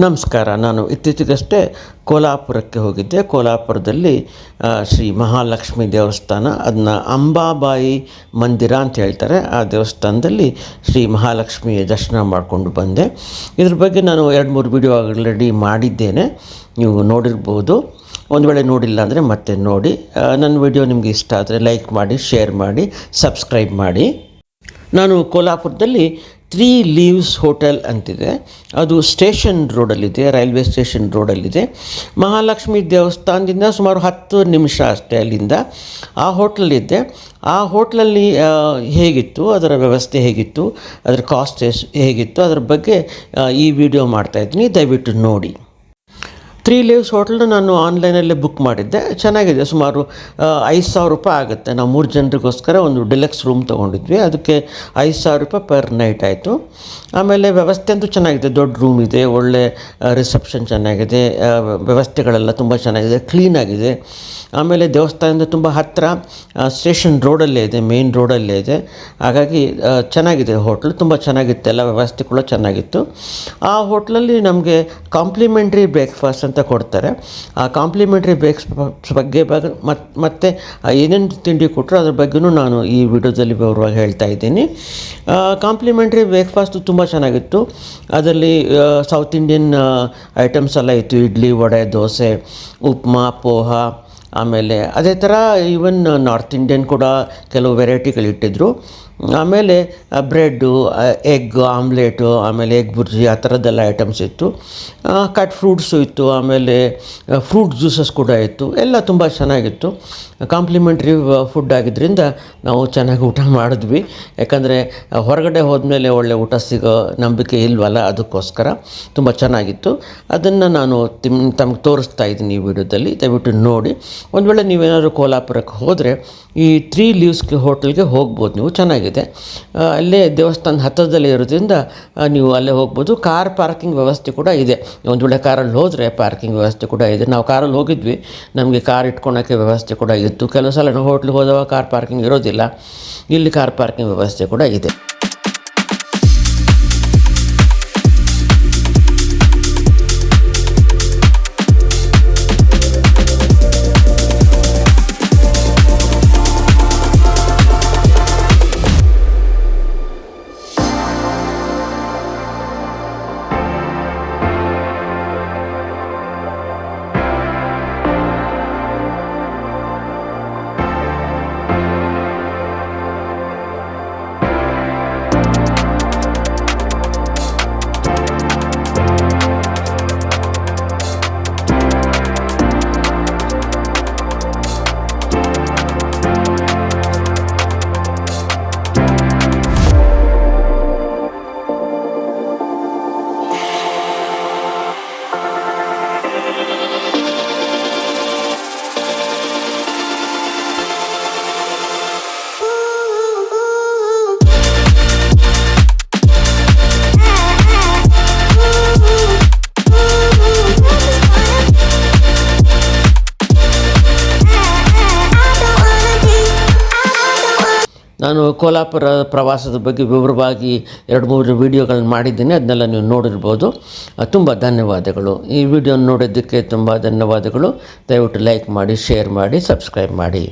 ನಮಸ್ಕಾರ. ನಾನು ಇತ್ತೀಚೆಗಷ್ಟೇ ಕೋಲಾಪುರಕ್ಕೆ ಹೋಗಿದ್ದೆ. ಕೋಲಾಪುರದಲ್ಲಿ ಶ್ರೀ ಮಹಾಲಕ್ಷ್ಮಿ ದೇವಸ್ಥಾನ, ಅದನ್ನ ಅಂಬಾಬಾಯಿ ಮಂದಿರ ಅಂತ ಹೇಳ್ತಾರೆ. ಆ ದೇವಸ್ಥಾನದಲ್ಲಿ ಶ್ರೀ ಮಹಾಲಕ್ಷ್ಮಿಯ ದರ್ಶನ ಮಾಡಿಕೊಂಡು ಬಂದೆ. ಇದ್ರ ಬಗ್ಗೆ ನಾನು 2-3 ವಿಡಿಯೋ ಆಲ್ರೆಡಿ ಮಾಡಿದ್ದೇನೆ, ನೀವು ನೋಡಿರ್ಬೋದು. ಒಂದು ವೇಳೆ ನೋಡಿಲ್ಲ ಅಂದರೆ ಮತ್ತೆ ನೋಡಿ. ನನ್ನ ವಿಡಿಯೋ ನಿಮಗೆ ಇಷ್ಟ ಆದರೆ ಲೈಕ್ ಮಾಡಿ, ಶೇರ್ ಮಾಡಿ, ಸಬ್ಸ್ಕ್ರೈಬ್ ಮಾಡಿ. ನಾನು ಕೋಲಾಪುರದಲ್ಲಿ 3 ಲೀವ್ಸ್ ಹೋಟೆಲ್ ಅಂತಿದೆ, ಅದು ಸ್ಟೇಷನ್ ರೋಡಲ್ಲಿದೆ, ರೈಲ್ವೆ ಸ್ಟೇಷನ್ ರೋಡಲ್ಲಿದೆ. ಮಹಾಲಕ್ಷ್ಮಿ ದೇವಸ್ಥಾನದಿಂದ ಸುಮಾರು 10 ನಿಮಿಷ ಅಷ್ಟೇ ಅಲ್ಲಿಂದ ಆ ಹೋಟ್ಲಲ್ಲಿದ್ದೆ. ಆ ಹೋಟ್ಲಲ್ಲಿ ಹೇಗಿತ್ತು, ಅದರ ವ್ಯವಸ್ಥೆ ಹೇಗಿತ್ತು, ಅದರ ಕಾಸ್ಟ್ ಹೇಗಿತ್ತು, ಅದರ ಬಗ್ಗೆ ಈ ವಿಡಿಯೋ ಮಾಡ್ತಾಯಿದ್ದೀನಿ, ದಯವಿಟ್ಟು ನೋಡಿ. 3 ಲೀವ್ಸ್ ಹೋಟೆಲ್ನ ನಾನು ಆನ್ಲೈನಲ್ಲೇ ಬುಕ್ ಮಾಡಿದ್ದೆ. ಚೆನ್ನಾಗಿದೆ, ಸುಮಾರು 5,000 ರೂಪಾಯಿ ಆಗುತ್ತೆ. ನಾವು 3 ಜನರಿಗೋಸ್ಕರ ಒಂದು ಡಿಲಕ್ಸ್ ರೂಮ್ ತೊಗೊಂಡಿದ್ವಿ, ಅದಕ್ಕೆ 5,000 ರೂಪಾಯಿ ಪರ್ ನೈಟ್ ಆಯಿತು. ಆಮೇಲೆ ವ್ಯವಸ್ಥೆ ಅಂತೂ ಚೆನ್ನಾಗಿದೆ, ದೊಡ್ಡ ರೂಮ್ ಇದೆ, ಒಳ್ಳೆ ರಿಸೆಪ್ಷನ್ ಚೆನ್ನಾಗಿದೆ, ವ್ಯವಸ್ಥೆಗಳೆಲ್ಲ ತುಂಬ ಚೆನ್ನಾಗಿದೆ, ಕ್ಲೀನಾಗಿದೆ. ಆಮೇಲೆ ದೇವಸ್ಥಾನದಿಂದ ತುಂಬ ಹತ್ತಿರ, ಸ್ಟೇಷನ್ ರೋಡಲ್ಲೇ ಇದೆ, ಮೇನ್ ರೋಡಲ್ಲೇ ಇದೆ. ಹಾಗಾಗಿ ಚೆನ್ನಾಗಿದೆ ಹೋಟ್ಲು, ತುಂಬ ಚೆನ್ನಾಗಿತ್ತು, ಎಲ್ಲ ವ್ಯವಸ್ಥೆ ಕೂಡ ಚೆನ್ನಾಗಿತ್ತು. ಆ ಹೋಟ್ಲಲ್ಲಿ ನಮಗೆ ಕಾಂಪ್ಲಿಮೆಂಟ್ರಿ ಬ್ರೇಕ್ಫಾಸ್ಟ್ ಅಂತ ಕೊಡ್ತಾರೆ. ಆ ಕಾಂಪ್ಲಿಮೆಂಟ್ರಿ ಬ್ರೇಕ್ಫಾಸ್ಟ್ ಬಗ್ಗೆ ಮತ್ತು ಏನೇನು ತಿಂಡಿ ಕೊಟ್ಟರು ಅದ್ರ ಬಗ್ಗೆಯೂ ನಾನು ಈ ವಿಡಿಯೋದಲ್ಲಿ ವಿವರವಾಗಿ ಹೇಳ್ತಾ ಇದ್ದೀನಿ. ಕಾಂಪ್ಲಿಮೆಂಟ್ರಿ ಬ್ರೇಕ್ಫಾಸ್ಟು ತುಂಬ ಚೆನ್ನಾಗಿತ್ತು. ಅದರಲ್ಲಿ ಸೌತ್ ಇಂಡಿಯನ್ ಐಟಮ್ಸ್ ಎಲ್ಲ ಇತ್ತು, ಇಡ್ಲಿ, ವಡೆ, ದೋಸೆ, ಉಪ್ಮಾ, ಪೋಹ. ಆಮೇಲೆ ಅದೇ ಥರ ಈವನ್ ನಾರ್ತ್ ಇಂಡಿಯನ್ ಕೂಡ ಕೆಲವು ವೆರೈಟಿಗಳಿಟ್ಟಿದ್ರು. ಆಮೇಲೆ ಬ್ರೆಡ್ಡು, ಎಗ್ ಆಮ್ಲೆಟು, ಆಮೇಲೆ ಎಗ್ ಬುರ್ಜಿ, ಆ ಥರದ್ದೆಲ್ಲ ಐಟಮ್ಸ್ ಇತ್ತು. ಕಟ್ ಫ್ರೂಟ್ಸು ಇತ್ತು, ಆಮೇಲೆ ಫ್ರೂಟ್ ಜ್ಯೂಸಸ್ ಕೂಡ ಇತ್ತು. ಎಲ್ಲ ತುಂಬ ಚೆನ್ನಾಗಿತ್ತು. ಕಾಂಪ್ಲಿಮೆಂಟ್ರಿ ಫುಡ್ ಆಗಿದ್ದರಿಂದ ನಾವು ಚೆನ್ನಾಗಿ ಊಟ ಮಾಡಿದ್ವಿ. ಯಾಕಂದರೆ ಹೊರಗಡೆ ಹೋದ್ಮೇಲೆ ಒಳ್ಳೆ ಊಟ ಸಿಗೋ ನಂಬಿಕೆ ಇಲ್ವಲ್ಲ, ಅದಕ್ಕೋಸ್ಕರ ತುಂಬ ಚೆನ್ನಾಗಿತ್ತು. ಅದನ್ನು ನಾನು ತಮಗೆ ತೋರಿಸ್ತಾ ಇದ್ದೀನಿ ಈ ವಿಡಿಯೋದಲ್ಲಿ, ದಯವಿಟ್ಟು ನೋಡಿ. ಒಂದು ವೇಳೆ ನೀವೇನಾದರೂ ಕೋಲಾಪುರಕ್ಕೆ ಹೋದರೆ ಈ 3 ಲೀವ್ಸ್ಗೆ ಹೋಟೆಲ್ಗೆ ಹೋಗ್ಬೋದು ನೀವು, ಚೆನ್ನಾಗಿದೆ. ಅಲ್ಲೇ ದೇವಸ್ಥಾನ ಹತ್ತಿರದಲ್ಲೇ ಇರೋದ್ರಿಂದ ನೀವು ಅಲ್ಲೇ ಹೋಗ್ಬೋದು. ಕಾರ್ ಪಾರ್ಕಿಂಗ್ ವ್ಯವಸ್ಥೆ ಕೂಡ ಇದೆ. ಒಂದು ವೇಳೆ ಕಾರಲ್ಲಿ ಹೋದರೆ ಪಾರ್ಕಿಂಗ್ ವ್ಯವಸ್ಥೆ ಕೂಡ ಇದೆ. ನಾವು ಕಾರಲ್ಲಿ ಹೋಗಿದ್ವಿ, ನಮಗೆ ಕಾರ್ ಇಟ್ಕೊಳೋಕ್ಕೆ ವ್ಯವಸ್ಥೆ ಕೂಡ ಇತ್ತು. ಕೆಲವು ಸಲ ನಾವು ಹೋಟ್ಲಿಗೆ ಹೋದಾಗ ಕಾರ್ ಪಾರ್ಕಿಂಗ್ ಇರೋದಿಲ್ಲ, ಇಲ್ಲಿ ಕಾರ್ ಪಾರ್ಕಿಂಗ್ ವ್ಯವಸ್ಥೆ ಕೂಡ ಇದೆ. ನಾನು ಕೋಲಾಪುರ ಪ್ರವಾಸದ ಬಗ್ಗೆ ವಿವರವಾಗಿ 2-3 ವಿಡಿಯೋಗಳನ್ನ ಮಾಡಿದ್ದೀನಿ, ಅದನ್ನೆಲ್ಲ ನೀವು ನೋಡಿರ್ಬೋದು. ತುಂಬ ಧನ್ಯವಾದಗಳು. ಈ ವಿಡಿಯೋ ನೋಡೋದಕ್ಕೆ ತುಂಬ ಧನ್ಯವಾದಗಳು. ದಯವಿಟ್ಟು ಲೈಕ್ ಮಾಡಿ, ಶೇರ್ ಮಾಡಿ, ಸಬ್ಸ್ಕ್ರೈಬ್ ಮಾಡಿ.